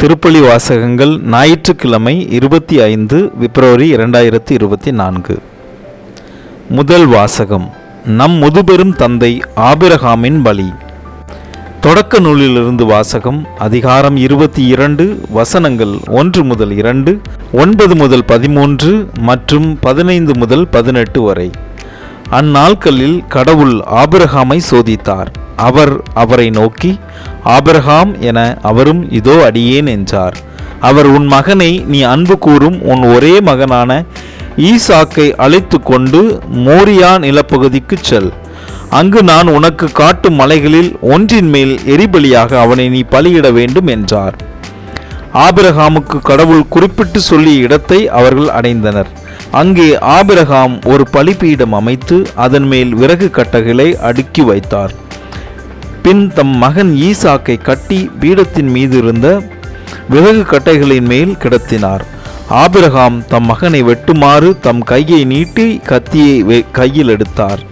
திருப்பலி வாசகங்கள் ஞாயிற்றுக்கிழமை 25 பிப்ரவரி 2024. முதல் வாசகம். நம் முதுபெரும் தந்தை ஆபிரகாமின் பலி. தொடக்க நூலிலிருந்து வாசகம். அதிகாரம் 22, வசனங்கள் 1 முதல் 2, 9 முதல் 13 மற்றும் 15 முதல் 18 வரை. அந்நாட்களில் கடவுள் ஆபிரகாமை சோதித்தார். அவர் அவரை நோக்கி, ஆபிரகாம் என. அவரும், இதோ அடியேன் என்றார். அவர், உன் மகனை நீ அன்பு கூறும் உன் ஒரே மகனான ஈசாக்கை அழைத்து கொண்டு மோரியா நிலப்பகுதிக்கு செல். அங்கு நான் உனக்கு காட்டும் மலைகளில் ஒன்றின் மேல் எரிபலியாக அவனை நீ பலியிட வேண்டும் என்றார். ஆபிரகாமுக்கு கடவுள் குறிப்பிட்டு சொல்லிய இடத்தை அவர்கள் அடைந்தனர். அங்கே ஆபிரகாம் ஒரு பலிபீடம் அமைத்து அதன் மேல் விறகு கட்டைகளை அடுக்கி வைத்தார். பின் தம் மகன் ஈசாக்கை கட்டி பீடத்தின் மீது இருந்த விறகு கட்டைகளின் மேல் கிடத்தினார். ஆபிரகாம் தம் மகனை வெட்டுமாறு தம் கையை நீட்டி கத்தியை கையில் எடுத்தார்.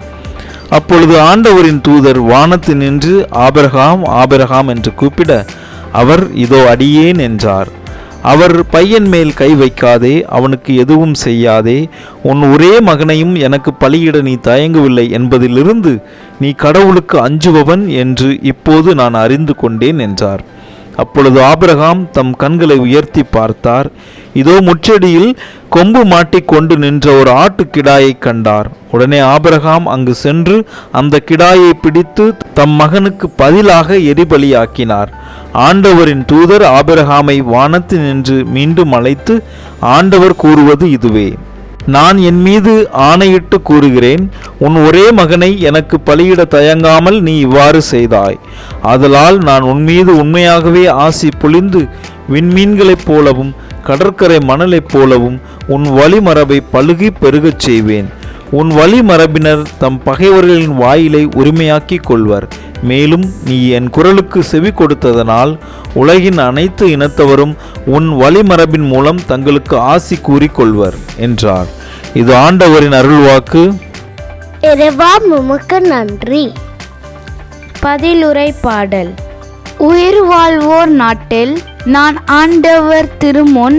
அப்பொழுது ஆண்டவரின் தூதர் வானத்தில் நின்று ஆபிரகாம் ஆபிரகாம் என்று கூப்பிட, அவர், இதோ அடியேன் என்றார். அவர், பையன் மேல் கை வைக்காதே, அவனுக்கு எதுவும் செய்யாதே, உன் ஒரே மகனையும் எனக்கு பலியிட நீ தயங்கவில்லை என்பதிலிருந்து நீ கடவுளுக்கு அஞ்சுபவன் என்று இப்போது நான் அறிந்து கொண்டேன் என்றார். அப்பொழுது ஆபிரகாம் தம் கண்களை உயர்த்தி பார்த்தார். இதோ முச்செடியில் கொம்பு மாட்டிக்கொண்டு நின்ற ஒரு ஆட்டுக்கிடாயை கண்டார். உடனே ஆபிரகாம் அங்கு சென்று அந்த கிடாயை பிடித்து தம் மகனுக்கு பதிலாக எரிபலியாக்கினார். ஆண்டவரின் தூதர் ஆபிரகாமை வானத்தில் நின்று மீண்டும் அழைத்து, ஆண்டவர் கூறுவது இதுவே, நான் என் மீது ஆணையிட்டு கூறுகிறேன், உன் ஒரே மகனை எனக்கு பலியிட தயங்காமல் நீ இவ்வாறு செய்தாய். ஆதலால் நான் உன் மீது உண்மையாகவே ஆசி பொழிந்து விண்மீன்களைப் போலவும் கடற்கரை மணலைப் போலவும் உன் வழிமரபை பலுகி பெருகச் செய்வேன். உன் வழிமரபினர் தம் பகைவர்களின் வாயிலை உரிமையாக்கிக் கொள்வர். மேலும் நீ என் குரலுக்கு செவி கொடுத்ததனால் உலகின் அனைத்து இனத்தவரும் உன் வழிமரபின் மூலம் தங்களுக்கு ஆசி கூறிக்கொள்வர் என்றார். இது ஆண்டவரின் அருள்வாக்கு. இறைவா, உமக்கு நன்றி. பதிலுரை பாடல். உயிர் வாழ்வோர் நாட்டில் நான் ஆண்டவர் திருமுன்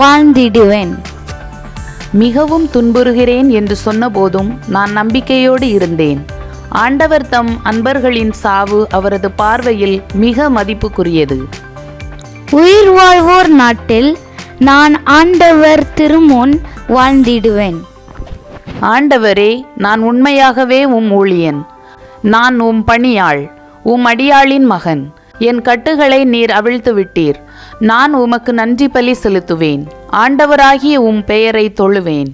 வாழ்ந்திடுவேன். மிகவும் துன்புறுகிறேன் என்று சொன்னபோதும் நான் நம்பிக்கையோடு இருந்தேன். ஆண்டவர் தம் அன்பர்களின் சாவு அவரது பார்வையில் மிக மதிப்புக்குரியது. உயிர் வாழ்வோர் நாட்டில் நான் ஆண்டவர் திருமுன் வாழ்ந்திடுவேன். ஆண்டவரே, நான் உண்மையாகவே உம் ஊழியன். நான் உம் பணியாள், உம் அடியாளின் மகன். என் கட்டுகளை நீர் அவிழ்த்து விட்டீர். நான் உமக்கு நன்றி பலி செலுத்துவேன். ஆண்டவராகிய உம் பெயரை தொழுவேன்.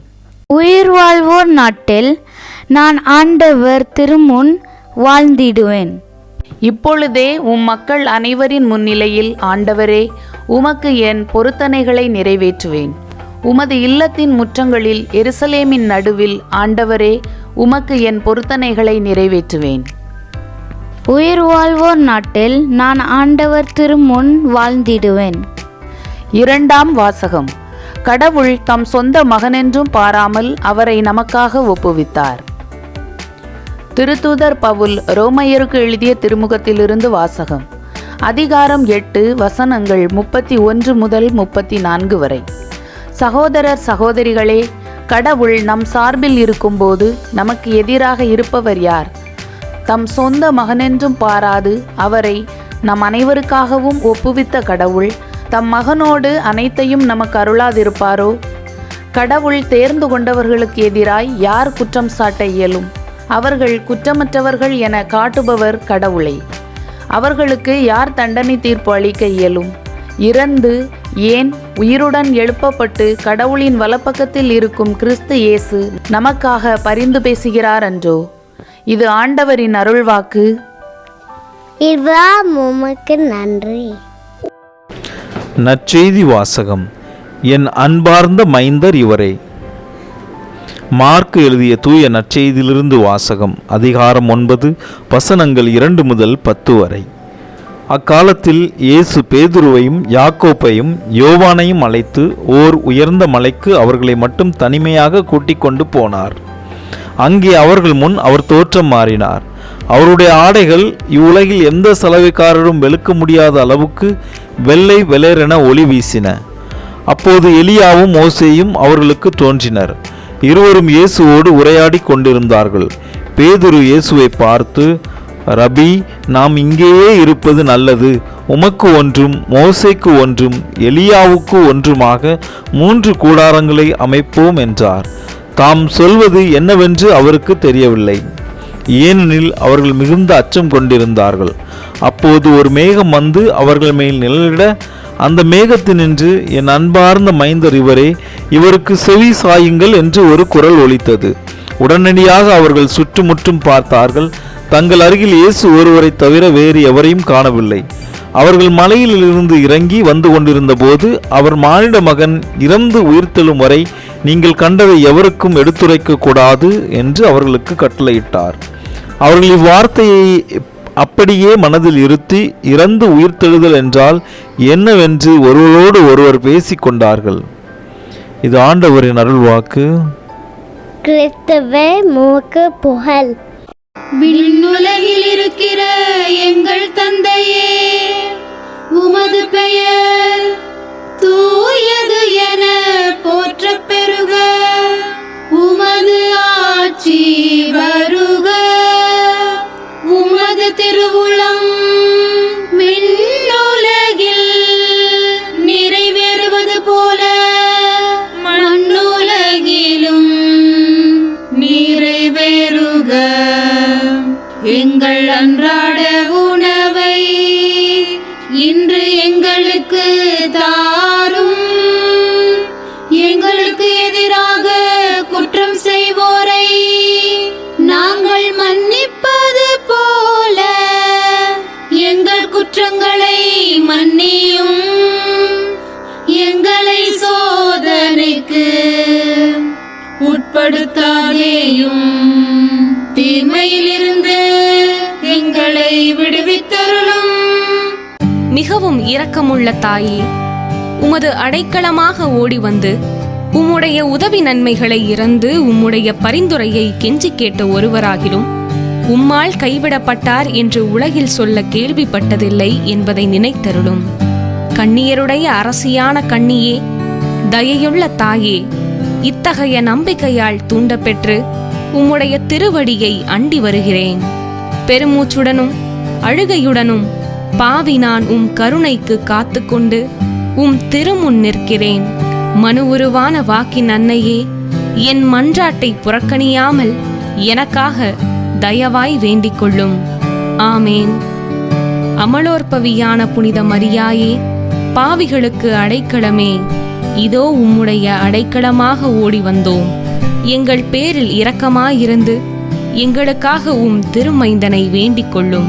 உயிர் வாழ்வோர் நாட்டில் நான் ஆண்டவர் திருமுன் வாழ்ந்திடுவேன். இப்பொழுதே உம் மக்கள் அனைவரின் முன்னிலையில் ஆண்டவரே, உமக்கு என் பொருத்தனைகளை நிறைவேற்றுவேன். உமது இல்லத்தின் முற்றங்களில் எருசலேமின் நடுவில் ஆண்டவரே, உமக்கு என் பொருத்தனைகளை நிறைவேற்றுவேன். உயிர் வாழ்வோர் நாட்டில் நான் ஆண்டவர் திருமுன் வாழ்ந்திடுவேன். இரண்டாம் வாசகம். கடவுள் தம் சொந்த மகனென்றும் பாராமல் அவரை நமக்காக ஒப்புவித்தார். திருத்தூதர் பவுல் ரோமையருக்கு எழுதிய திருமுகத்திலிருந்து வாசகம். அதிகாரம் 8, வசனங்கள் 31 முதல் 34 வரை. சகோதரர் சகோதரிகளே, கடவுள் நம் சார்பில் இருக்கும்போது நமக்கு எதிராக இருப்பவர் யார்? தம் சொந்த மகனென்றும் பாராது அவரை நம் அனைவருக்காகவும் ஒப்புவித்த கடவுள் தம் மகனோடு அனைத்தையும் நமக்கு அருளாதிருப்பாரோ? கடவுள் தேர்ந்து கொண்டவர்களுக்கு எதிராய் யார் குற்றம் சாட்ட இயலும்? அவர்கள் குற்றமற்றவர்கள் என காட்டுபவர் கடவுளை. அவர்களுக்கு யார் தண்டனை தீர்ப்பு அளிக்க இயலும்? இறந்து ஏன் உயிருடன் எழுப்பப்பட்டு கடவுளின் வலப்பக்கத்தில் இருக்கும் கிறிஸ்து இயேசு நமக்காக பரிந்து பேசுகிறார் அன்றோ? இது ஆண்டவரின் அருள்வாக்கு. இறைவா, உமக்கு நன்றி. நற்செய்தி வாசகம். என் அன்பார்ந்த மைந்தர் இவரே. மார்க்கு எழுதிய தூய நற்செய்தியிலிருந்து வாசகம். அதிகாரம் 9, வசனங்கள் 2 முதல் 10 வரை. அக்காலத்தில் இயேசு பேதுருவையும் யாக்கோப்பையும் யோவானையும் அழைத்து ஓர் உயர்ந்த மலைக்கு அவர்களை மட்டும் தனிமையாக கூட்டிக் கொண்டு போனார். அங்கே அவர்கள் முன் அவர் தோற்றம் மாறினார். அவருடைய ஆடைகள் இவ்வுலகில் எந்த சலவைக்காரரும் வெளுக்க முடியாத அளவுக்கு வெள்ளை வெளேரென ஒளி வீசின. அப்போது எலியாவும் மோசேயும் அவர்களுக்கு தோன்றினர். இருவரும் இயேசுவோடு உரையாடி கொண்டிருந்தார்கள். பேதுரு இயேசுவை பார்த்து, ரபி, நாம் இங்கேயே இருப்பது நல்லது. உமக்கு ஒன்றும், மோசேக்கு ஒன்றும், எலியாவுக்கு ஒன்றுமாக 3 கூடாரங்களை அமைப்போம் என்றார். தாம் சொல்வது என்னவென்று அவருக்கு தெரியவில்லை, ஏனெனில் அவர்கள் மிகுந்த அச்சம் கொண்டிருந்தார்கள். அப்போது ஒரு மேகம் வந்து அவர்கள் மேல் நிழலிட, அந்த மேகத்தினின்று, என் அன்பார்ந்த மைந்தர் இவரே, இவருக்கு செவி சாயுங்கள் என்று ஒரு குரல் ஒலித்தது. உடனடியாக அவர்கள் சுற்றுமுற்றும் பார்த்தார்கள். தங்கள் அருகில் இயேசு ஒருவரை தவிர வேறு எவரையும் காணவில்லை. அவர்கள் மலையிலிருந்து இறங்கி வந்து கொண்டிருந்த போது, அவர் மானிட மகன் இறந்து உயிர்த்தெழும் வரை நீங்கள் கண்டதை எவருக்கும் எடுத்துரைக்க கூடாது என்று அவர்களுக்கு கட்டளையிட்டார். அவர்கள் இவ்வார்த்தையை அப்படியே மனதில் இருத்தி, இறந்து உயிர்த்தெழுதல் என்றால் என்னவென்று ஒருவரோடு ஒருவர் பேசிக் கொண்டார்கள். இது ஆண்டவரின் அருள்வாக்கு. கிறிஸ்துவே உமக்கு புகழ். விண்ணுலகில் இருக்கிற எங்கள் தந்தையே, உமது பெயர் தூயது என போற்றப் பெறுக. உமது ஆட்சி வருக. உமது திருவுளம் விண்ணுலகில் நிறைவேறுவது போல மண்ணுலகிலும் நிறைவேறுக. எங்கள் அன்றாட உணவை இன்று எங்களுக்கு தாரும். எங்களுக்கு எதிராக குற்றம் செய்வோரை நாங்கள் மன்னிப்பது போல எங்கள் குற்றங்களை மன்னியும். எங்களை சோதனைக்கு உட்படுத்தாதேயும், தீமையிலிருந்து எங்களை விடுவித்தருளும். மிகவும் இரக்கமுள்ள தாயே, உமது அடைக்கலமாக ஓடி வந்து உம்முடைய உதவி நன்மைகளை இறந்து உம்முடைய பரிந்துரையை கெஞ்சி கேட்ட ஒருவராகிலும் உம்மால் கைவிடப்பட்டார் என்று உலகில் சொல்ல கேள்விப்பட்டதில்லை என்பதை நினைத்தருளும். கன்னியருடைய அரசியான கன்னியே, தயையுள்ள தாயே, இத்தகைய நம்பிக்கையால் தூண்டப்பெற்று உம்முடைய திருவடியை அண்டி வருகிறேன். பெருமூச்சுடனும் அழுகையுடனும் பாவி நான் உம் கருணைக்கு காத்துக்கொண்டு உம் திருமுன் நிற்கிறேன். மனு உருவான வாக்கின் அன்னையே, என் மன்றாட்டை புறக்கணியாமல் எனக்காக தயவாய் வேண்டிக் கொள்ளும். ஆமேன். அமலோற்பவியான புனித மரியாயே, பாவிகளுக்கு அடைக்கலமே, இதோ உம்முடைய அடைக்கலமாக ஓடி வந்தோம். எங்கள் பேரில் இரக்கமாயிருந்து எங்களுக்காக உம் திருமைந்தனை வேண்டிக் கொள்ளும்.